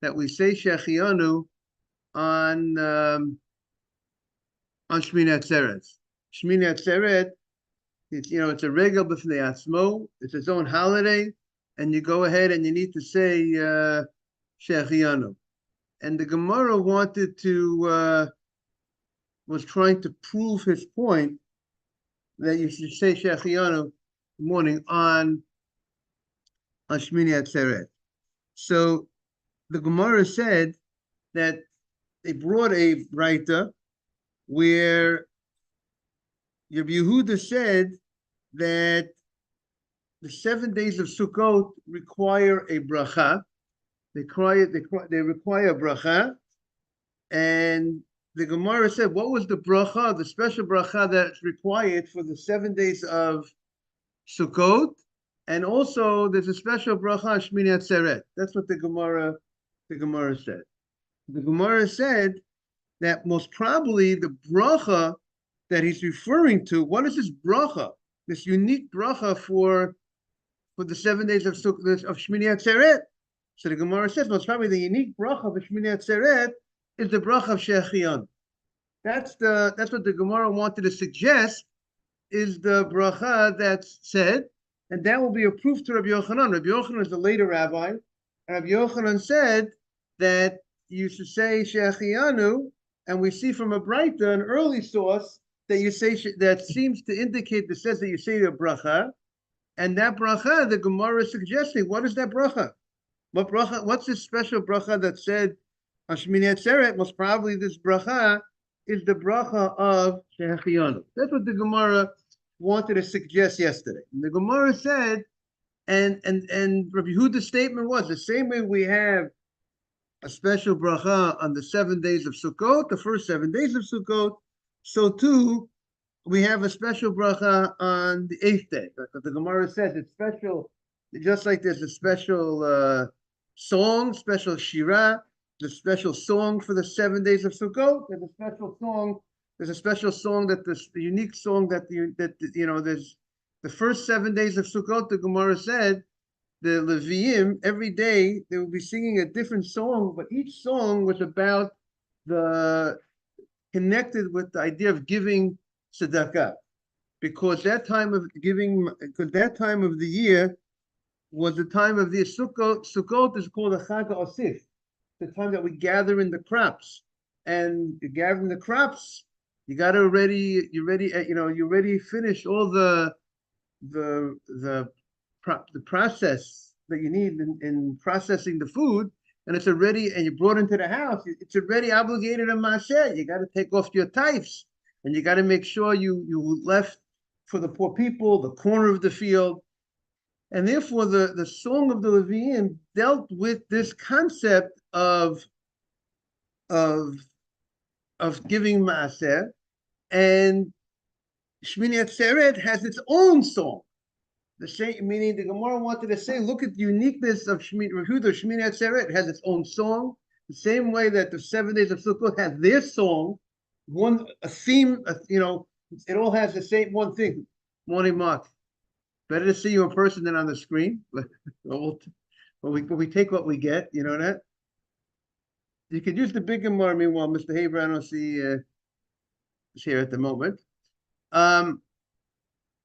that we say Shechianu on Shmini Atzeret. Shmini Atzeret, it's a regal b'fnei atzmo. It's its own holiday, and you go ahead and you need to say Shechianu. And the Gemara was trying to prove his point that you should say Shechianu morning on Shmini Atzeret. So the Gemara said that they brought a writer where Rabbi Yehuda said that the 7 days of Sukkot require a bracha. They require a bracha, and the Gemara said, what was the bracha, the special bracha that's required for the 7 days of Sukkot? And also, there's a special bracha on Shmini Atzeret. That's what the Gemara said. The Gemara said that most probably the bracha that he's referring to, what is this bracha? This unique bracha for the 7 days of Shmini Atzeret. So the Gemara says most probably the unique bracha of Shmini Atzeret is the bracha of Shechianu. That's what the Gemara wanted to suggest is the bracha that's said, and that will be a proof to Rabbi Yochanan. Rabbi Yochanan is the later rabbi, and Rabbi Yochanan said that you should say Shechianu, and we see from a Braita, an early source, that you say that seems to indicate that says that you say the bracha, and that bracha the Gemara is suggesting. What is that bracha? What bracha? What's this special bracha that said on Shmini Atzeret? Most probably this bracha is the bracha of Shechianu. That's what the Gemara wanted to suggest yesterday. And the Gemara said, and Rabbi Yehuda's statement was the same way we have a special bracha on the 7 days of Sukkot, the first 7 days of Sukkot, so too we have a special bracha on the 8th day. But the Gemara says it's special, just like there's a special song, special shirah, the special song for the 7 days of Sukkot. There's a special song. There's a special song that the unique song that there's the first 7 days of Sukkot. The Gemara said the Leviim every day they would be singing a different song, but each song was about connected with the idea of giving tzedakah, because that time of the year was the time of the Sukkot. Sukkot is called a Chag Osif, the time that we gather in the crops, and you gather in the crops. You got to already finish all the process that you need in processing the food, and it's already, and you brought into the house, it's already obligated on Maseh. You got to take off your tithes, and you got to make sure you left for the poor people the corner of the field. And therefore, the song of the Leviim dealt with this concept of giving Maaser, and Shmini Atzeret has its own song. The same, meaning the Gemara wanted to say, look at the uniqueness of Shmini Atzeret. It has its own song, the same way that the 7 days of Sukkot have their song, a theme. It all has the same one thing. Morning, Mark. Better to see you in person than on the screen. But we take what we get. You know that. You could use the big Gemara. Meanwhile, Mr. Haber, I don't see is here at the moment.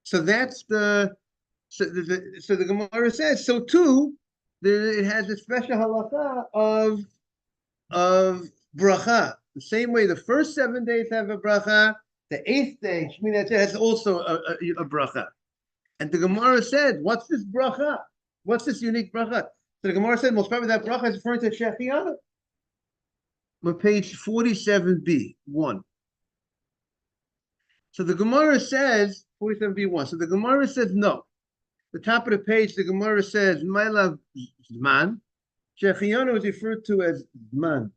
So that's the. So the Gemara says, so too, it has a special halacha of bracha. The same way the first 7 days have a bracha, the 8th day, Shmini Atzeret, has also a bracha. And the Gemara said, what's this bracha? What's this unique bracha? So the Gemara said, most probably that bracha is referring to Shechianu. On page 47b, 1. So the Gemara says, 47b1. So the Gemara says, no. The top of the page, the Gemara says, "My love, Zman." Shechianu is referred to as Zman.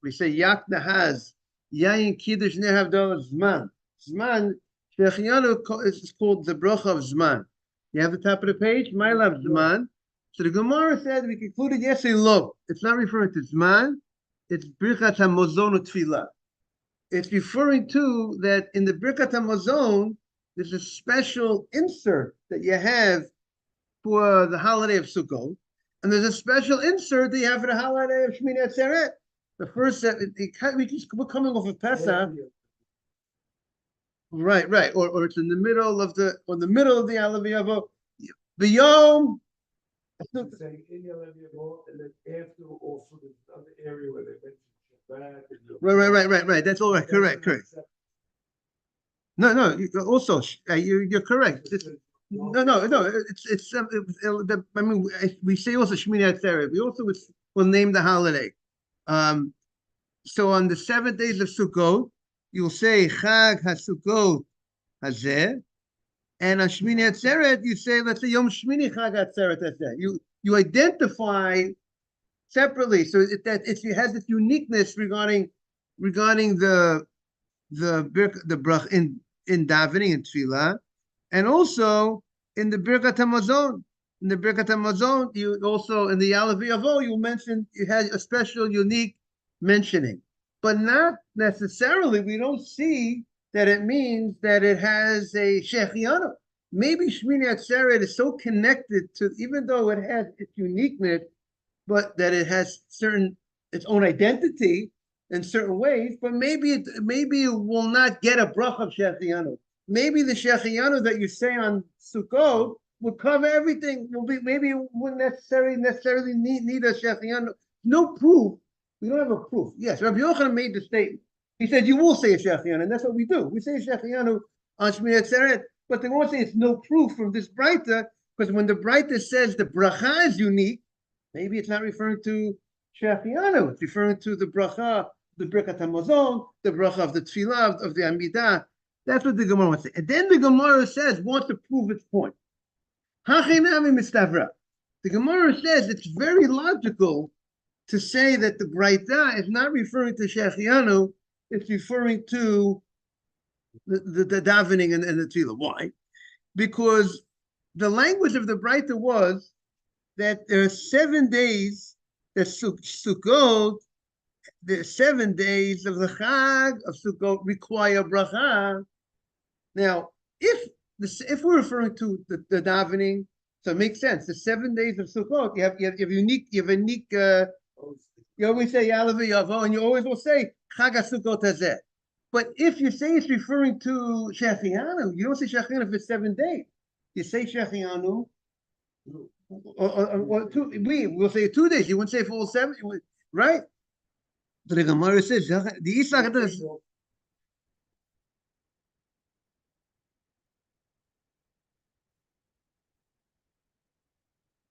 We say Yak Nahaz, Yayin Kiddush Nehavdal Zman. Zman, Shechianu is called the bracha of Zman. You have the top of the page, "My love, Zman." So the Gemara said, we concluded yesterday, lo, it's not referring to Zman, it's Birkat HaMazon Tfilah. It's referring to that in the Birkat HaMazon, there's a special insert that you have for the holiday of Sukkot, And there's a special insert that you have for the holiday of Shmini Atzeret. The first set, we're coming off of Pesach. Right. Or it's in the middle of the Alav Yavo. The Yom. Saying in the Alav Yavo, and then after also there's another area where they mention Shabbat. Right. That's all right. Correct. No. Also, you're correct. No. I mean, we say also Shmini Atzeret. We also will name the holiday. So on the 7 days of Sukkot, you'll say Chag HaSukkot Hazeh, and on Shmini Atzeret you say, let's say Yom Shmini Chag Atzeret Hazeh. You identify separately, so it has this uniqueness regarding the brach in davening and tefillah, and also in the Birkat Hamazon. In the Birkat Hamazon, you also in the Alav Yavo you mentioned you had a special unique mentioning, but not necessarily. We don't see that it means that it has a Shechianu. Maybe Shmini Atzeret is so connected to, even though it has its uniqueness, but that it has its own identity in certain ways. But maybe it will not get a brach of Shechianu. Maybe the Shechianu that you say on Sukkot will cover everything. Maybe it wouldn't necessarily need a Shechianu. No proof. We don't have a proof. Yes, Rabbi Yochanan made the statement. He said, you will say a Shechianu, and that's what we do. We say a Shechianu on Shmini Atzeret, but they won't say it's no proof from this Breita, because when the Breita says the bracha is unique, maybe it's not referring to Shechianu. It's referring to the bracha, the Birkat HaMazon, the bracha of the Tefillah, of the Amidah. That's what the Gemara wants to say. And then the Gemara wants to prove its point. The Gemara says it's very logical to say that the Breita is not referring to Shechianu, it's referring to the davening and the tefillah. Why? Because the language of the Breita was that there are 7 days, the Sukkot, the 7 days of the Chag of Sukkot require bracha. Now, if we're referring to the davening, so it makes sense. The 7 days of Sukkot, you have unique. You always say Alav Yavo, and you always will say Chag HaSukkot Hazeh. But if you say it's referring to Shechianu, you don't say Shechianu for 7 days. You say Shechianu, or we'll say 2 days. You wouldn't say for all 7, right? But the Gemara says the Isaac.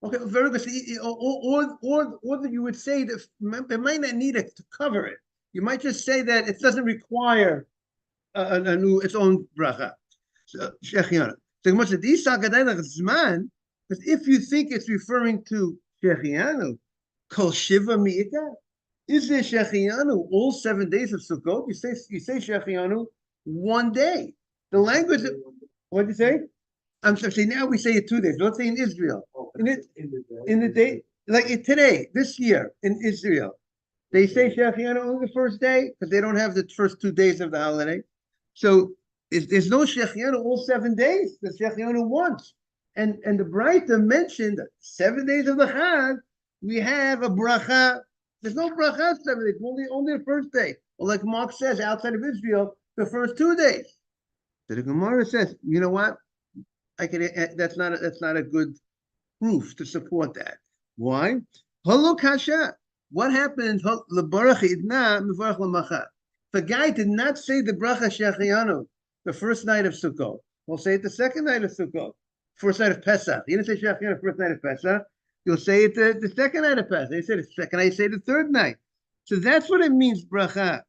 Okay, very good. Or that you would say that it might not need it to cover it. You might just say that it doesn't require its own bracha. Shechianu. So much that Zman, because if you think it's referring to Shechianu, Kol Shiva Mi'ika, is there Shechianu all 7 days of Sukkot? You say Shechianu 1 day. The language. What do you say? I'm sorry. Now we say it 2 days. Don't say in Israel. In the day, like today, this year in Israel, they say Shechianu only the first day because they don't have the first 2 days of the holiday. So there's no Shechianu all 7 days. There's Shechianu once. And the Breita mentioned 7 days of the Chag, we have a bracha. There's no bracha 7 days, only the first day. Or like Mark says, outside of Israel, the first 2 days. So the Gemara says, you know what? That's not a good proof to support that. Why? Holo kasha. What happens? The guy did not say the bracha Shechianu the first night of Sukkot. We'll say it the second night of Sukkot, first night of Pesach. He didn't say Shechianu first night of Pesach. You'll say it the second night of Pesach. He said the second night. Say the third night. So that's what it means bracha.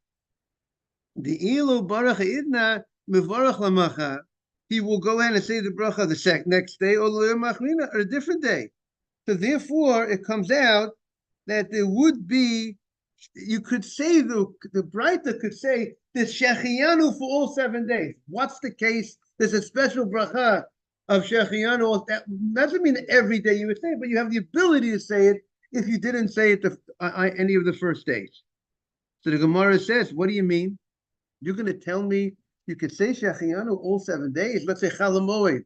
The ilu baracha idna mivarach lamacha. He will go ahead and say the bracha the next day or a different day. So therefore, it comes out that there would be, you could say the Breita could say there's Shechianu for all 7 days. What's the case? There's a special bracha of Shechianu. That doesn't mean every day you would say it, but you have the ability to say it if you didn't say it any of the first days. So the Gemara says, what do you mean? You're going to tell me you could say Shechianu all 7 days? Let's say Chalamoid,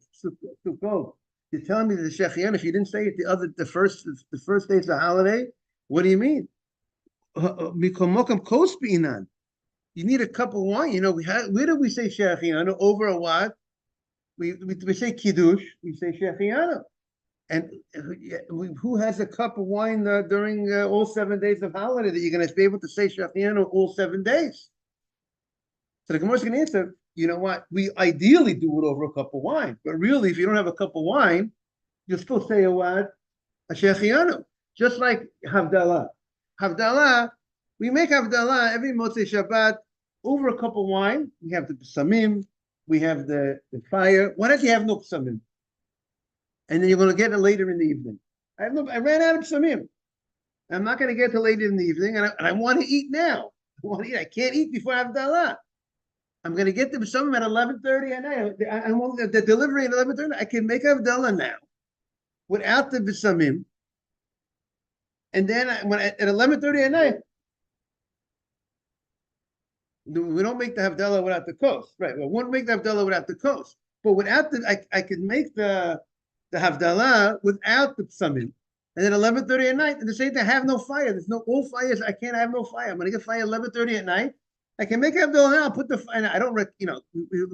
Sukkot. You're telling me the Shechianu, if you didn't say it the first day of the holiday, what do you mean? Mikomokam kospinan. You need a cup of wine. You know, where do we say Shechianu? Over a what? We say Kiddush, we say Shechianu. And who has a cup of wine during all 7 days of holiday that you're going to be able to say Shechianu all 7 days? So the Gemara is going to answer, you know what? We ideally do it over a cup of wine. But really, if you don't have a cup of wine, you'll still say a what? A Shechianu. Just like Havdalah. Havdalah, we make Havdalah every Motzei Shabbat over a cup of wine. We have the Psamim, we have the fire. Why don't you have no Psamim? And then you're going to get it later in the evening. I ran out of Psamim. I'm not going to get to later in the evening, and I want to eat now. I can't eat before Havdalah. I'm going to get the Psamim at 11:30 at night. I want the delivery at 11:30. I can make Havdalah now without the Psamim. And then at 11:30 at night, we don't make the Havdalah without the kos, right? We won't make the Havdalah without the kos, but without I could make the Havdalah without the Psamim. And then 11:30 at night, and the same thing, I have no fire. There's no all fires. I can't have no fire. I'm going to get fire 11:30 at night. I can make Havdalah now. Put the fire. I don't, we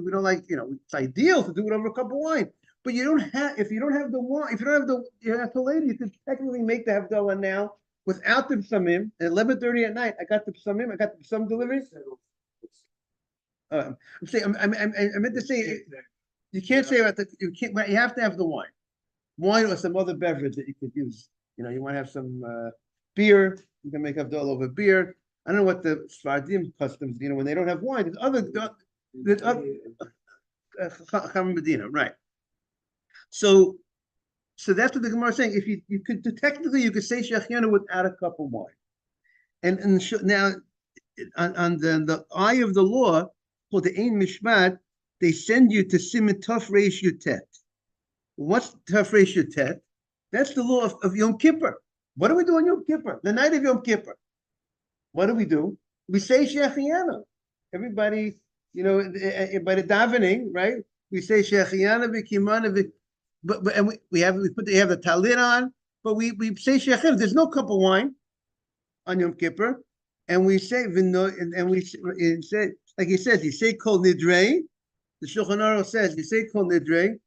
don't like, it's ideal to do it over a cup of wine. But you don't have, if you don't have the wine, if you don't have you have to later, you could technically make the Havdalah now without the Psamim. At 11:30 at night, I got the Psamim. I got the Psamim delivery. I'm saying, I meant to say, you can't say about you have to have the wine or some other beverage that you could use. You want to have some beer, you can make Havdalah over beer. I don't know what the Sfardim customs, when they don't have wine, there's other Medina, right? So that's what the Gemara is saying. If you could technically you could say Shechianu without a cup of wine, and now on the eye of the law called the Ein Mishpat, they send you to Siman Tov Reish Yutet. What's Tov Reish Yutet? That's the law of Yom Kippur. What do we do on Yom Kippur? The night of Yom Kippur. What do? We say Shechianu. Everybody, by the davening, right? We say Shechianu v'kimanu but and we have the talit on, but we say Shechianu. There's no cup of wine on Yom Kippur, and we say and we say like he says, you say Kol Nidrei. The Shulchan Aruch says you say Kol Nidrei,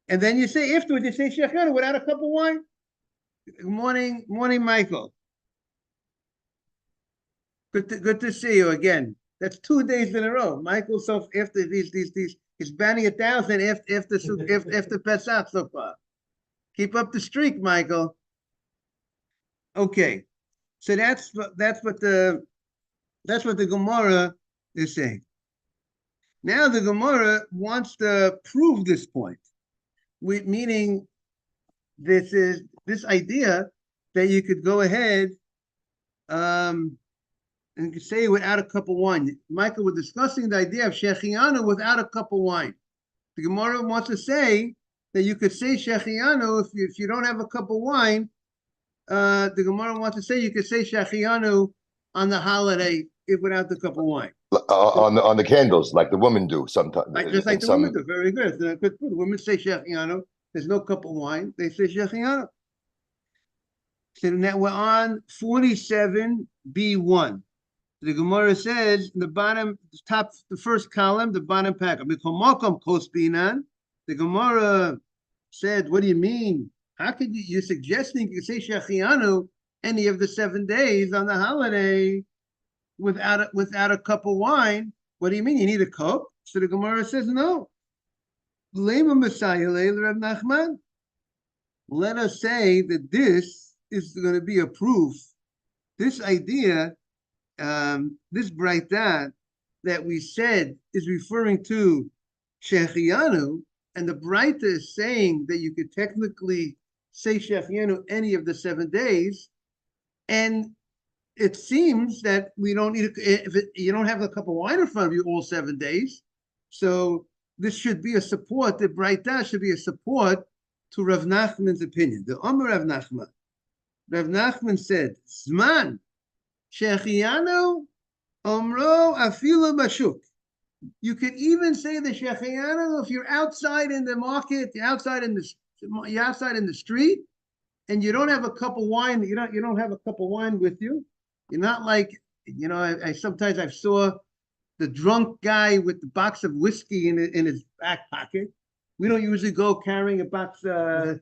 and then you say afterwards you say Shechianu without a cup of wine. Good morning, Michael. Good to see you again. That's 2 days in a row. Michael, so after these, he's banning 1,000 after Pesach so far. Keep up the streak, Michael. Okay, so that's what the Gemara is saying. Now the Gemara wants to prove this point, meaning this idea that you could go ahead and you say without a cup of wine. Michael, we're discussing the idea of Shechianu without a cup of wine. The Gemara wants to say that you could say Shechianu if you don't have a cup of wine. The Gemara wants to say you could say Shechianu on the holiday without the cup of wine. On the candles, like the women do sometimes. Just like the women do. Very good. The women say Shechianu. There's no cup of wine. They say Shechianu. So now we're on 47b1. The Gemara says in the bottom, the first column, the bottom pack. The Gemara said, "What do you mean? How could you're suggesting you say Shechianu any of the 7 days on the holiday without a cup of wine? What do you mean? You need a cup?" So the Gemara says, "No. Let us say that this is going to be a proof. This idea." This Braita that we said is referring to Shechianu, and the Braita is saying that you could technically say Shechianu any of the 7 days, and it seems that we don't need you don't have a cup of wine in front of you all 7 days, so this should be a support. The Braita should be a support to Rav Nachman's opinion. The Omer Rav Nachman said, Zman Shechianu Omro Afilu Bashuk. You could even say the Shechianu if you're outside in the market, you're outside in you're outside in the street, and you don't have a cup of wine. You don't have a cup of wine with you. You're not like, I sometimes I saw the drunk guy with the box of whiskey in his back pocket. We don't usually go carrying a box of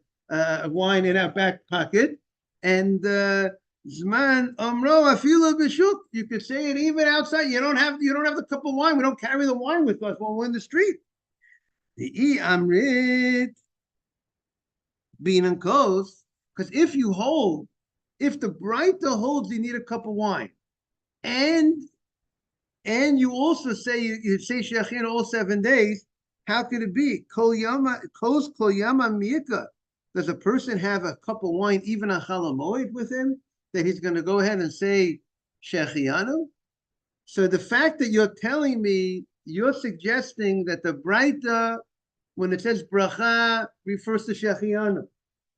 wine in our back pocket. And Zman Omro Afilo B'Shuk, you could say it even outside. You don't have the cup of wine. We don't carry the wine with us when we're in the street. The Amrit being in Kos, because if the Breita holds you need a cup of wine, and you also say you say Shechin all 7 days, how could it be? Kol Yama Miyaka. Does a person have a cup of wine, even a Chalamoid with him, that he's going to go ahead and say Shechianu? So the fact that you're telling me, you're suggesting that the Breita, when it says bracha, refers to Shechianu.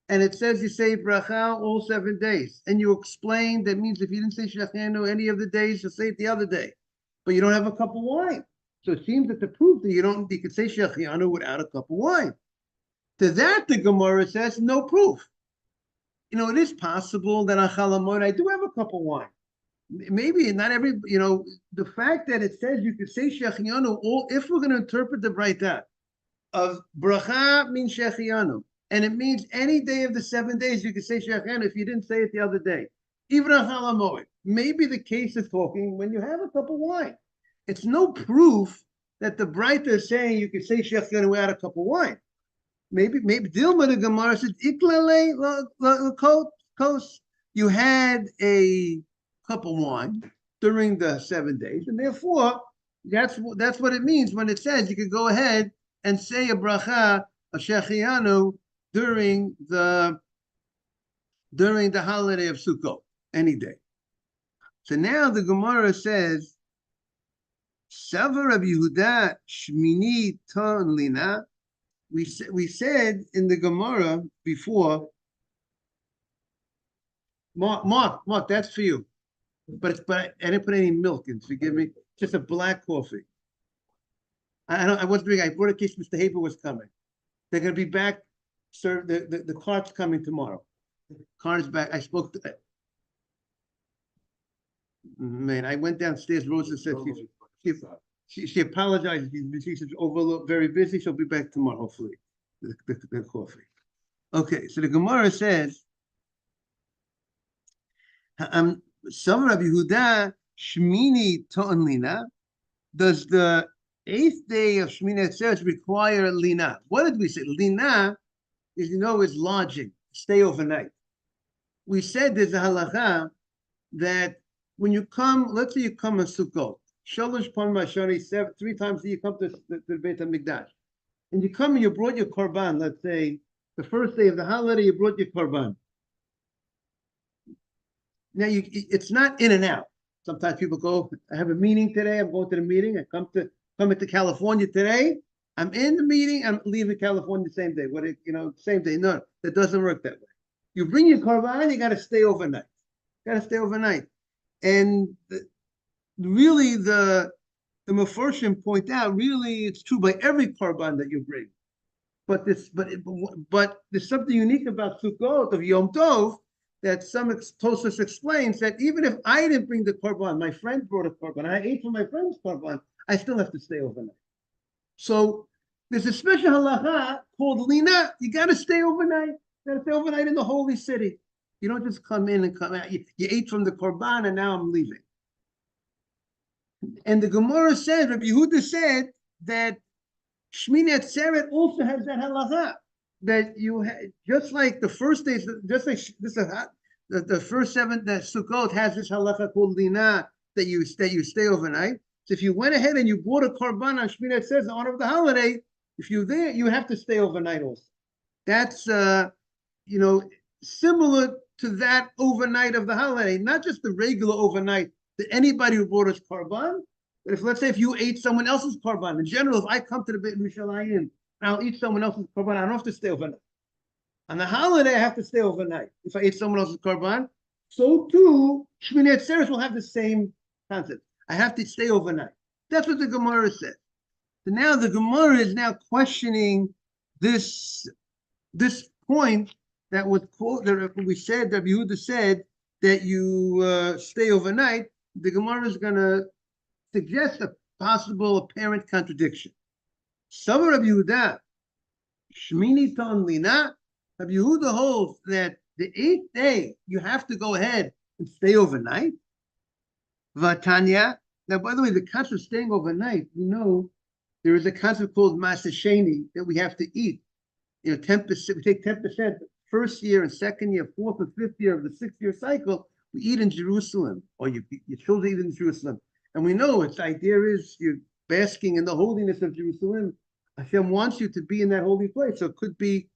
And it says you say bracha all 7 days. And you explain that means if you didn't say Shechianu any of the days, you'll say it the other day. But you don't have a cup of wine. So it seems that the proof that you could say Shechianu without a cup of wine. To that, the Gemara says no proof. It is possible that on Chalamoid I do have a cup of wine. Maybe not every, the fact that it says you could say Shechianu, if we're going to interpret the Breita of bracha means Shechianu, and it means any day of the 7 days you could say Shechianu if you didn't say it the other day, even on Chalamoid. Maybe the case is talking when you have a cup of wine. It's no proof that the Breita is saying you could say Shechianu without a cup of wine. Maybe Dilma the Gemara said Iklale Kos. You had a cup of wine during the 7 days, and therefore that's what it means when it says you could go ahead and say a bracha, a Shechianu during the holiday of Sukkot, any day. So now the Gemara says, Savar Rabbi Yehuda Shmini Ton Lina. We said in the Gemara before, Mark, that's for you. But I didn't put any milk in. Forgive me. Just a black coffee. I wasn't drinking. I brought a case. Mr. Haber was coming. They're going to be back. Sir, the cart's coming tomorrow. The car is back. I spoke to. Man, I went downstairs. Rosa said she apologized. She said overlooked, very busy. She'll be back tomorrow, hopefully. The coffee. Okay, so the Gemara says, some Rabbi Yehuda Shmini To'an Lina. Does the 8th day of Shmini Atzeres require Lina? What did we say? Lina is lodging, stay overnight. We said there's a halacha that when you come, let's say you come on Sukkot, Shalosh Pon Mashani, 3 times you come to the Beit HaMikdash, and you come and you brought your korban. Let's say the first day of the holiday, you brought your korban. Now it's not in and out. Sometimes people go, I have a meeting today. I'm going to the meeting. I come into California today. I'm in the meeting. I'm leaving California the same day. Same day. No, that doesn't work that way. You bring your korban. You got to stay overnight. And really, the Mefarshim point out, really, it's true by every korban that you bring. But there's something unique about Sukkot of Yom Tov that some Tosfos explains that even if I didn't bring the korban, my friend brought a korban, I ate from my friend's korban, I still have to stay overnight. So there's a special halacha called Lina. You got to stay overnight. You got to stay overnight in the holy city. You don't just come in and come out. You ate from the korban and now I'm leaving. And the Gemara said, Rabbi Yehuda said that Shmini Atzeret also has that halacha. That you just like the first days, just like this, the first 7 that Sukkot has this halacha called Lina that you stay overnight. So if you went ahead and you bought a korban on Shmini Atzeres, the honor of the holiday, if you're there, you have to stay overnight also. That's similar to that overnight of the holiday, not just the regular overnight that anybody who brought us korban. But let's say if you ate someone else's korban, in general, if I come to the Beit Yerushalayim, I'll eat someone else's korban. I don't have to stay overnight. On the holiday, I have to stay overnight. If I eat someone else's korban, so too, Shmini Atzeres will have the same concept. I have to stay overnight. That's what the Gemara said. So now the Gemara is now questioning this point that was quote that we said that Yehuda said that you stay overnight, the Gemara is going to suggest a possible apparent contradiction. Some of Yehuda, Shmini Ton Lina, Rabbi Yehuda holds that the 8th day you have to go ahead and stay overnight. Vatanya. Now, by the way, the concept of staying overnight, you know, there is a concept called Masasheni that we have to eat. 10%, we take 10%, first year and second year, fourth and fifth year of the 6-year cycle, we eat in Jerusalem, or your children eat in Jerusalem. And we know its idea is you're basking in the holiness of Jerusalem. Hashem wants you to be in that holy place. So it could be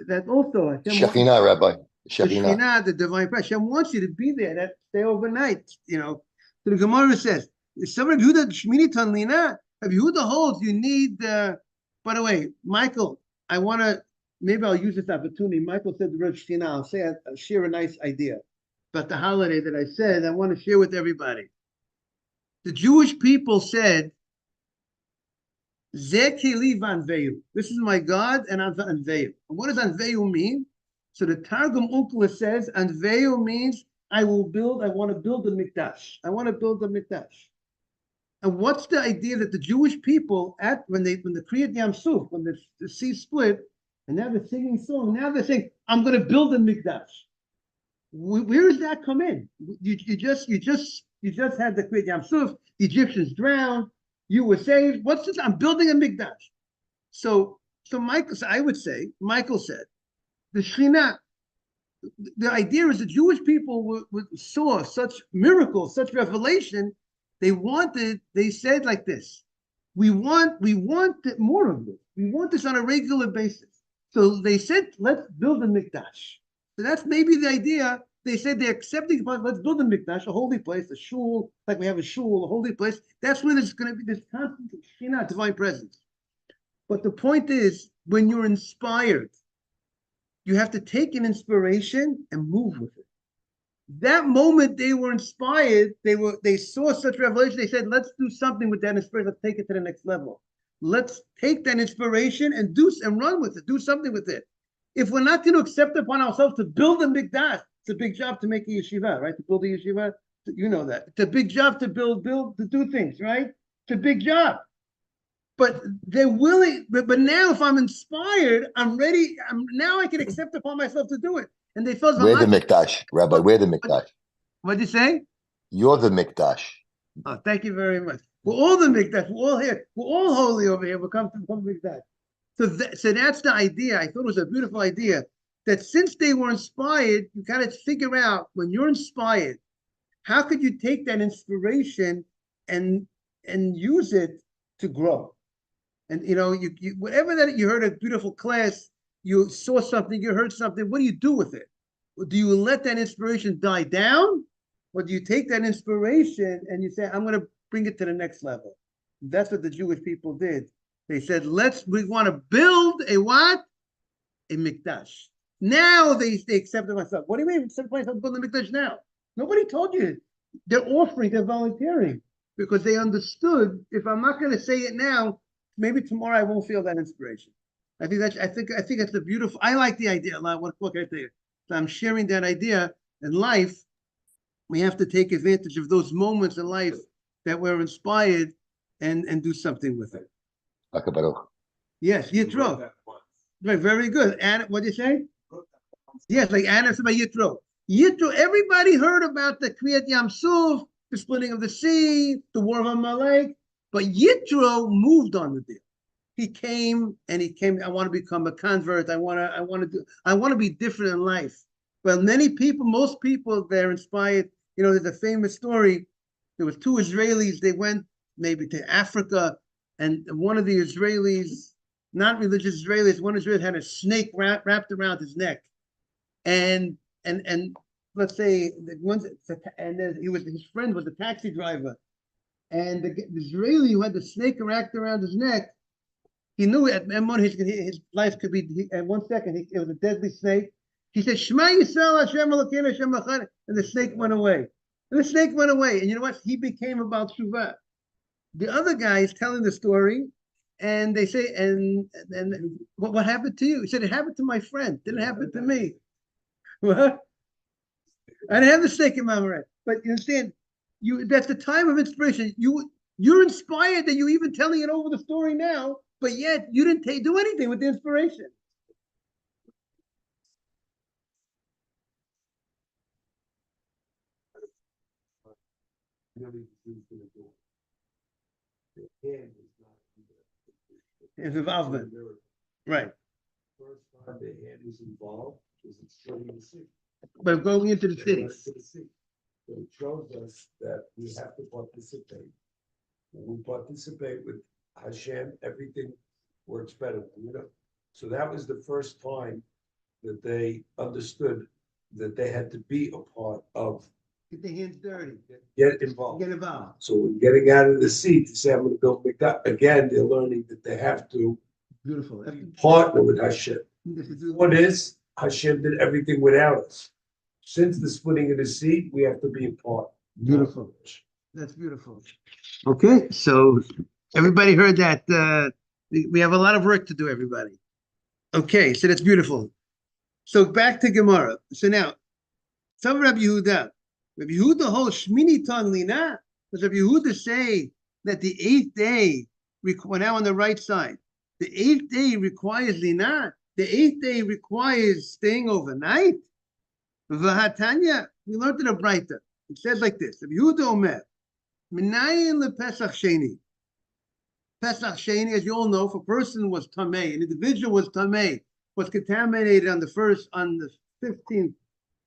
that also. Shekhinah, Rabbi. Shekhinah, the divine presence. Hashem wants you to be there, that stay overnight, So the Gemara says, some of Yehuda Shmini Ton Lina, if Yehuda holds, you need, by the way, Michael, I want to, maybe I'll use this opportunity. Michael said the Rosh Hashanah, I'll share a nice idea about the holiday that I said. I want to share with everybody. The Jewish people said, Zeh Keli Vanveyu. This is my God, and I'm Anveyu. And what does Anveyu mean? So the Targum Unkla says, Anveyu means I want to build a mikdash. I want to build a mikdash. And what's the idea that the Jewish people when the Kriyat Yam Suf, when the sea split, and now they're singing song, now they're saying, I'm going to build a mikdash. Where does that come in? You just had the Kriyat Yam Suf, the Egyptians drowned, you were saved. What's this? I'm building a mikdash. So I would say, Michael said, the Shekhinah, the idea is the Jewish people saw such miracles, such revelation. They said like this, we want more of this. We want this on a regular basis. So they said, let's build a mikdash. So that's maybe the idea. They said they're accepting, let's build a mikdash, a holy place, a shul, like we have a shul, a holy place. That's where there's going to be this constant Shekhinah, divine presence. But the point is, when you're inspired, you have to take an inspiration and move with it. That moment they were inspired, they saw such revelation, they said, let's do something with that inspiration, let's take it to the next level. Let's take that inspiration and run with it, do something with it. If we're not going to accept upon ourselves to build a mikdash, it's a big job to make a yeshiva, right? To build a yeshiva, you know that. It's a big job to to do things, right? It's a big job. But they're willing, but now if I'm inspired, I'm ready, now I can accept upon myself to do it. And they felt we're the mikdash, Rabbi. We're the mikdash. What'd you say? You're the mikdash. Oh, thank you very much. We're all the mikdash. We're all here. We're all holy over here. We'll come to mikdash. So that's the idea. I thought it was a beautiful idea that since they were inspired, you kind of figure out when you're inspired, how could you take that inspiration and use it to grow? And you whatever that you heard a beautiful class, you saw something, you heard something, what do you do with it? Do you let that inspiration die down? Or do you take that inspiration and you say, I'm going to bring it to the next level? That's what the Jewish people did. They said, we want to build a what? A mikdash. Now they accepted myself. What do you mean accept myself building a mikdash now? Nobody told you. They're offering, they're volunteering. Because they understood, if I'm not going to say it now, maybe tomorrow I won't feel that inspiration. I think that's a beautiful. I like the idea a lot. What can I tell you? So I'm sharing that idea in life. We have to take advantage of those moments in life that we're inspired and do something with it. Yes, Yitro. Right, very good. And what do you say? Yes, like Anna said about Yitro. Yitro. Everybody heard about the Kriyat Yam Suf, the splitting of the sea, the war of Amalek. But Yitro moved on the deal. He came. I want to become a convert. I want to be different in life. Well, most people, they're inspired. There's a famous story. There was 2 Israelis. They went maybe to Africa, and one of the Israelis, not religious Israelis, one Israeli had a snake wrapped around his neck, and let's say his friend was a taxi driver. And the Israeli who had the snake wrapped around his neck, he knew at his life could be, at 1 second, it was a deadly snake. He said, Shema Yisrael Hashem Elokeinu Hashem Echad, and the snake went away. And you know what? He became about Shuvah. The other guy is telling the story. And they say, and what happened to you? He said, it happened to my friend. Didn't happen to me. What? I didn't have the steak in Mamaret. But you understand, that's the time of inspiration. You're inspired that you're even telling it over the story now, but yet you didn't do anything with the inspiration. Really used in the door. The hand is not. His involvement. Right. First time the hand is involved is extremely the sea. But going into the city. So it shows us that we have to participate. When we participate with Hashem, everything works better, you know? So that was the first time that they understood that they had to be a part of. Get their hands dirty. Get involved. Get involved. So when getting out of the seat to say, I'm going to build McDonald's, again, they're learning that they have to Beautiful. partner with Hashem. This is What is, Hashem did everything without us. Since the splitting of the seat, we have to be a part. beautiful. That's beautiful. Okay, so everybody heard that. We have a lot of work to do, everybody. Okay, so that's beautiful. So back to Gemara. So now, some Rabbi Yehuda. Rabbi Yehuda holds Shmini Ton Lina. Does Rabbi Yehuda say that the 8th day, we're now on the right side, the 8th day requires Lina? The 8th day requires staying overnight? V'hatanya, we learned in a Braita. It says like this: Rabbi Yehuda Omer, Minayin lePesach Sheni. Pesach Sheni, as you all know, if a person was tamei, an individual was tamei, was contaminated on the 15th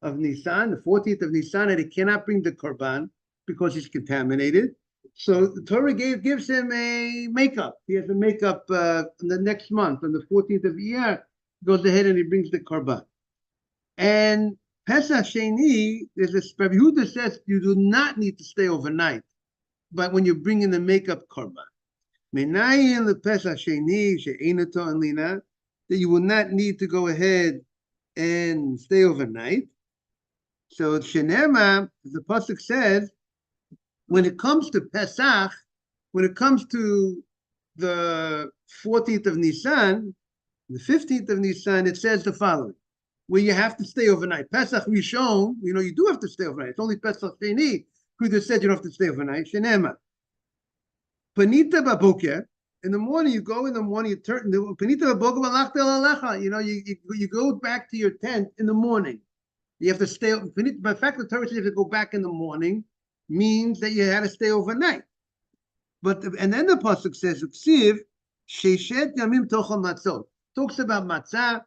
of Nisan, the 14th of Nisan, and he cannot bring the korban because he's contaminated. So the Torah gives him a makeup. He has a makeup the next month, on the 14th of Iyar, goes ahead and he brings the korban. And Pesach Sheni, there's a Rabbi Yehuda says you do not need to stay overnight, but when you bring in the makeup korban. Menayin lePesach Sheni she'einato and lina, that you will not need to go ahead and stay overnight. So Shenema, the pasuk says, when it comes to Pesach, when it comes to the 14th of Nisan, the 15th of Nisan, it says the following, where you have to stay overnight. Pesach Rishon, you do have to stay overnight. It's only Pesach Sheni who just said you don't have to stay overnight. Shenema. Panita baboker, in the morning, you go in the morning, you turn, Panita baboker balachta lalecha, you go back to your tent in the morning. You have to stay, by fact, the Torah says you have to go back in the morning, means that you had to stay overnight. And then the pasuk says, Uksiv, Sheshet Yamim Tochal Matzot. Talks about matzah,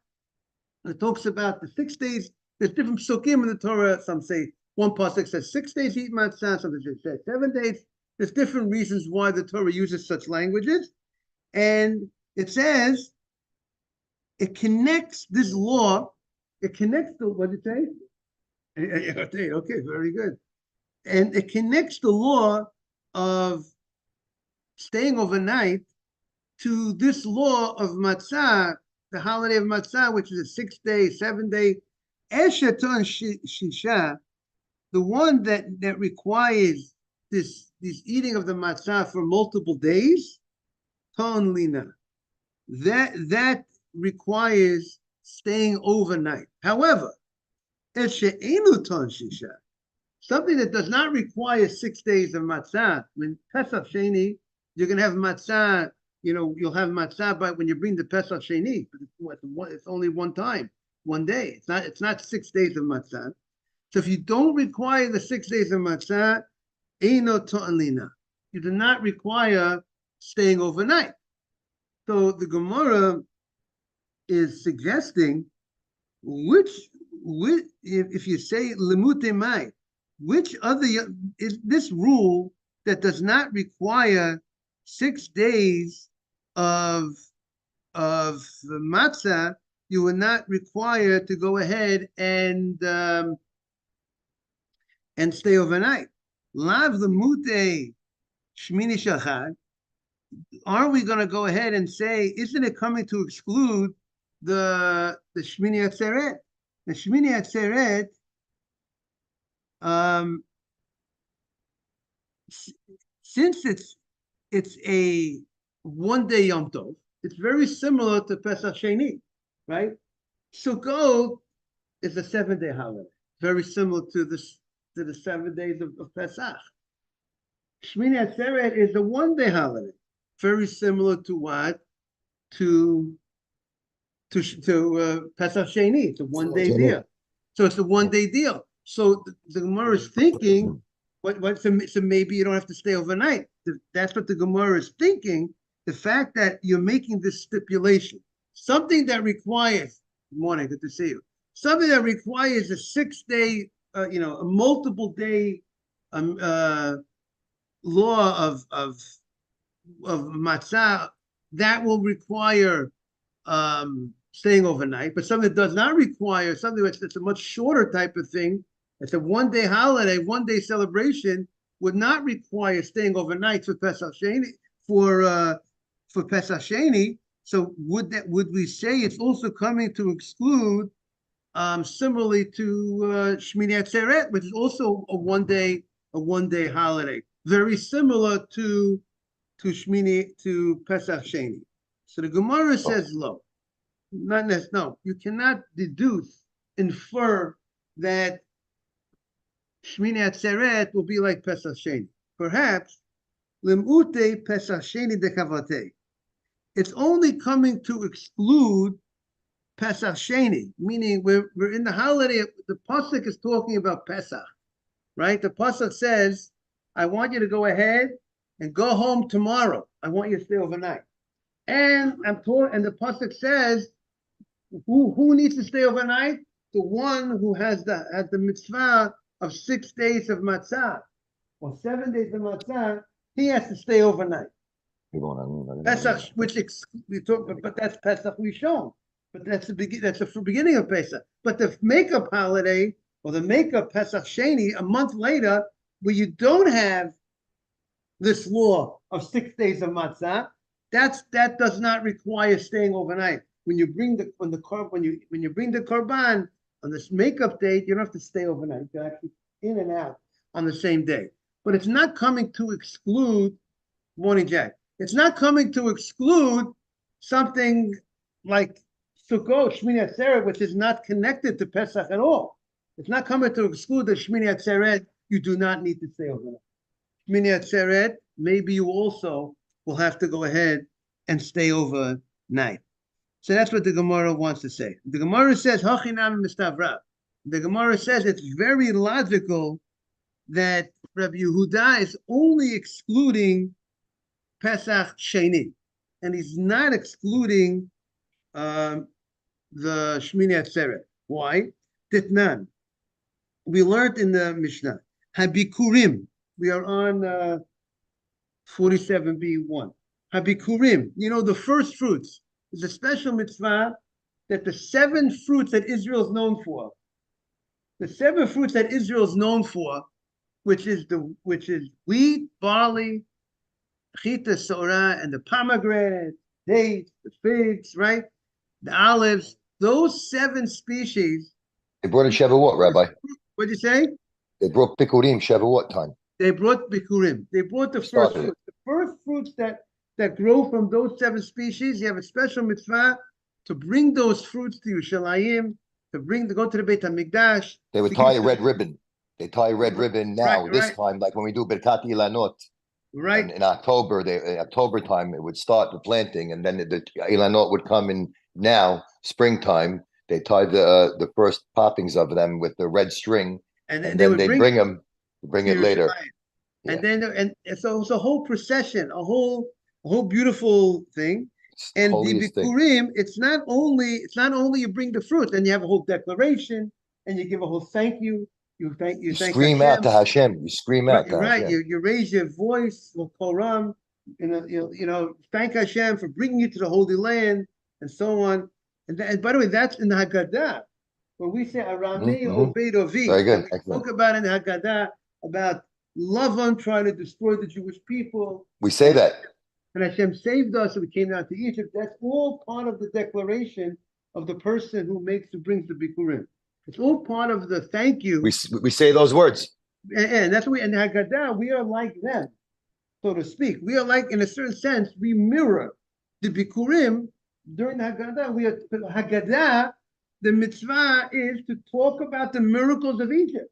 it talks about the 6 days. There's different psukim in the Torah. Some say, one pasuk says 6 days eat matzah, some say 7 days. There's different reasons why the Torah uses such languages. And it says, it connects this law, it connects to, what did it say? Okay, very good. And it connects the law of staying overnight to this law of matzah, the holiday of matzah, which is a 6 day, 7 day. Esheton Shisha, the one that requires this eating of the matzah for multiple days, ton lina, that requires staying overnight. However, eshe'enu ton shisha, something that does not require 6 days of matzah. When Pesach Sheni, you're going to have matzah. You'll have matzah, but when you bring the Pesach Sheni, it's only one time, 1 day. It's not 6 days of matzah. So if you don't require the 6 days of matzah, eino ton lina, you do not require staying overnight. So the Gemara is suggesting if you say lemute mai, which other is this rule that does not require 6 days of matzah, you are not required to go ahead and stay overnight. Lav lemute shmini shachar. Are we going to go ahead and say, isn't it coming to exclude the Shmini Atzeret? The Shmini Atzeret, since it's a one day Yom Tov. It's very similar to Pesach Sheni, right? Sukkot is a 7-day holiday, very similar to the 7 days of Pesach. Shmini Atzeret is a 1-day holiday, very similar to what? To Pesach Sheni. It's a 1-day deal. So it's a 1-day deal. So the Gemara is thinking, so maybe you don't have to stay overnight. That's what the Gemara is thinking. The fact that you're making this stipulation, something that requires, good morning, good to see you, something that requires a 6-day, a multiple day law of matzah, that will require staying overnight, but something that does not require, something that's a much shorter type of thing, it's a 1-day holiday, 1-day celebration, would not require staying overnight for Pesach Sheni, for Pesach Sheni. So would we say it's also coming to exclude, similarly to Shmini Atzeret, which is also a 1-day holiday, very similar to Pesach Sheni. So the Gemara says, no, you cannot infer that Shmini Atzeret will be like Pesach Sheni. Perhaps, Limute Pesach Sheni dekavate. It's only coming to exclude Pesach Sheni, meaning we're in the holiday. The pasuk is talking about Pesach, right? The pasuk says, "I want you to go ahead and go home tomorrow. I want you to stay overnight." And and the pasuk says, who needs to stay overnight? The one who has the mitzvah of 6 days of matzah or 7 days of matzah, he has to stay overnight. Pesach, which we talk, but that's Pesach Rishon. But that's the beginning of Pesach. But the makeup holiday or the makeup Pesach Sheni, a month later, where you don't have this law of 6 days of matzah, that does not require staying overnight. When you bring the korban on this makeup date, you don't have to stay overnight. You're actually in and out on the same day. But it's not coming to exclude, morning Jack. It's not coming to exclude something like Sukkot, Shmini Atzeret, which is not connected to Pesach at all. It's not coming to exclude the Shmini Atzeret. You do not need to stay overnight. Shmini Atzeret, maybe you also will have to go ahead and stay overnight. So that's what the Gemara wants to say. The Gemara says, Hachinam mistavra. The Gemara says it's very logical that Rabbi Yehuda is only excluding Pesach Sheni, and he's not excluding the Shmini Atzeret. Why? Titnan. We learned in the Mishnah, Habikurim. We are on 47b1. Habikurim, the first fruits. Is a special mitzvah that the 7 fruits that Israel is known for, which is wheat, barley, chita, sorah, and the pomegranate, dates, the figs, right? The olives, those 7 species. They brought in Shavuot, Rabbi. What did you say? They brought Bikurim Shavuot time. They brought Bikurim. They brought the first fruits. The first fruits that grow from those 7 species. You have a special mitzvah to bring those fruits to Yerushalayim, to go to the Beit HaMikdash. They would tie a red ribbon. They tie a red ribbon now, this time, like when we do Birkat Ilanot. Right. In October, October time, it would start the planting, and then the Ilanot would come in now, springtime. They tie the first poppings of them with the red string, and then they bring it later. And then so it's a whole procession, a whole beautiful thing. And the Bikurim, it's not only you bring the fruit, then you have a whole declaration, and you give a whole thank you. You scream Hashem. Out to Hashem. You scream out to Hashem. Right. You raise your voice, thank Hashem for bringing you to the Holy Land, and so on. And by the way, that's in the Haggadah, where we say Aramei Obed Ovi. Very good. We spoke about in the Haggadah about Lavan trying to destroy the Jewish people. We say that. And Hashem saved us, and we came down to Egypt. That's all part of the declaration of the person who brings the Bikurim. It's all part of the thank you. We say those words. And that's what in the Haggadah, we are like them. so to speak. We are like, in a certain sense, we mirror the Bikurim during the Haggadah. We are Haggadah. The mitzvah is to talk about the miracles of Egypt,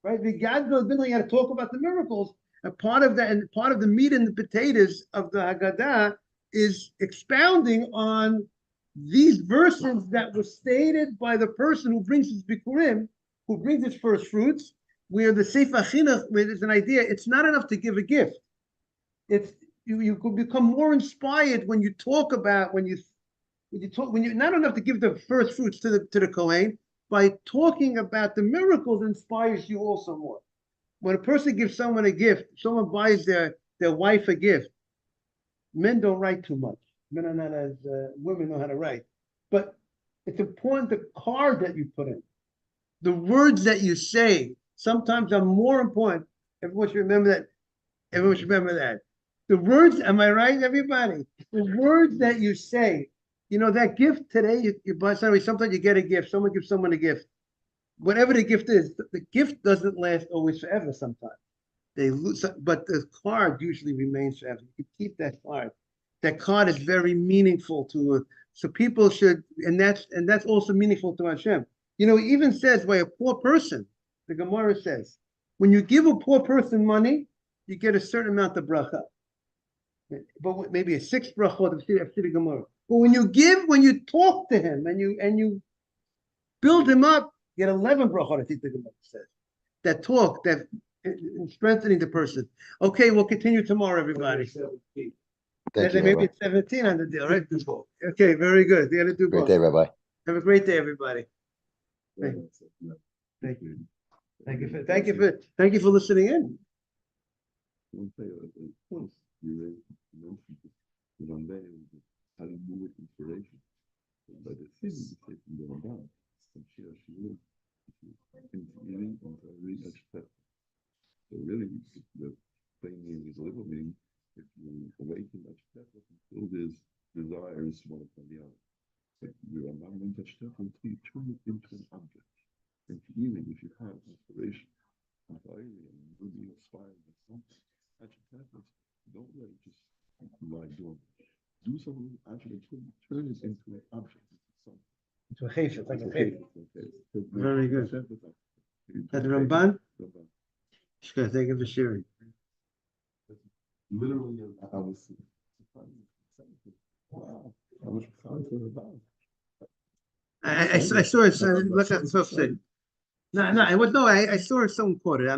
right? The Gadol you got to talk about the miracles. And part of that, and part of the meat and the potatoes of the Haggadah is expounding on these verses that were stated by the person who brings his Bikurim, who brings his first fruits, where the Sefer Chinuch, where there's an idea, it's not enough to give a gift. It's you could become more inspired when you talk about when you're not enough to give the first fruits to the Kohen. By talking about the miracles inspires you also more. When a person gives someone a gift, someone buys their wife a gift. Men don't write too much. Men are not as women know how to write, but it's important the card that you put in, the words that you say. Sometimes are more important. Everyone should remember that. Everyone should remember that. The words, am I right, everybody? The words that you say. You know, that gift today, you buy somebody, sometimes you get a gift, someone gives someone a gift. Whatever the gift is, the gift doesn't last always forever sometimes. They lose, but the card usually remains forever. You can keep that card. That card is very meaningful to it. So people should, and that's also meaningful to Hashem. You know, it even says by a poor person, the Gemara says, when you give a poor person money, you get a certain amount of bracha. But maybe a 6 brachot of the Gemara. But when you talk to him and you build him up, you get 11 brachot, I think the Gemara says. That talk, that strengthening the person. Okay, we'll continue tomorrow, everybody. Thank you, Maybe Rabbi. it's 17 on the deal, right? Okay, very good. You got to do Great both. day, Rabbi. Have a great day, everybody. Thank you. Thank you for listening in. Inspiration. But the thing is taking them down. And she continuing on a real step. So really, the plain meaning is a little meaning. If you awaken that step, until there's desires one upon the other. But you are not in that step until you turn it into an object. And even if you have inspiration, and you'll be inspired by something, don't let it just lie dormant. Do something actually turn it into an object. Into a chesed, like a chesed. Okay. Very good. That's Ramban? Good, thank you for sharing. Literally, I was wow. I was proud for about. I saw it. Look at the said. No, I saw it. Someone quoted it.